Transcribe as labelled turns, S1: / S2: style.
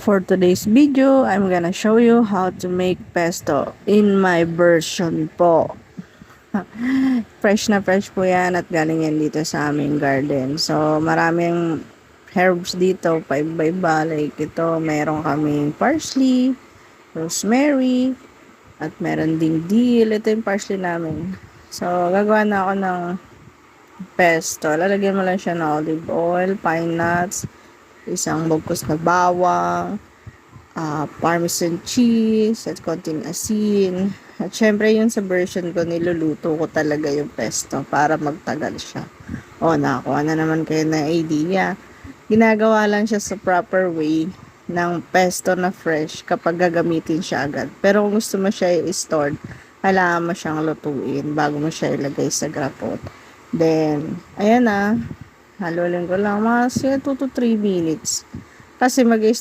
S1: For today's video, I'm gonna show you how to make pesto in my version po. Fresh na fresh po yan at galing yan dito sa aming garden. So, maraming herbs dito, paiba-iba. Like ito, meron kaming parsley, rosemary, at meron ding dill. Ito yung parsley namin. So, gagawa na ako ng pesto. Lalagyan mo lang siya ng olive oil, pine nuts, isang bugkos na bawang, parmesan cheese, at konting asin. At syempre yun sa version ko, niluluto ko talaga yung pesto para magtagal siya. O, nakakuha na naman kayo na idea. Ginagawa lang siya sa proper way ng pesto na fresh kapag gagamitin siya agad. Pero kung gusto mo siya i-store, kailangan mo siyang lutuin bago mo siya ilagay sa grapot. Then, ayan na. Halulin ko lang mga 2 to 3 minutes. Kasi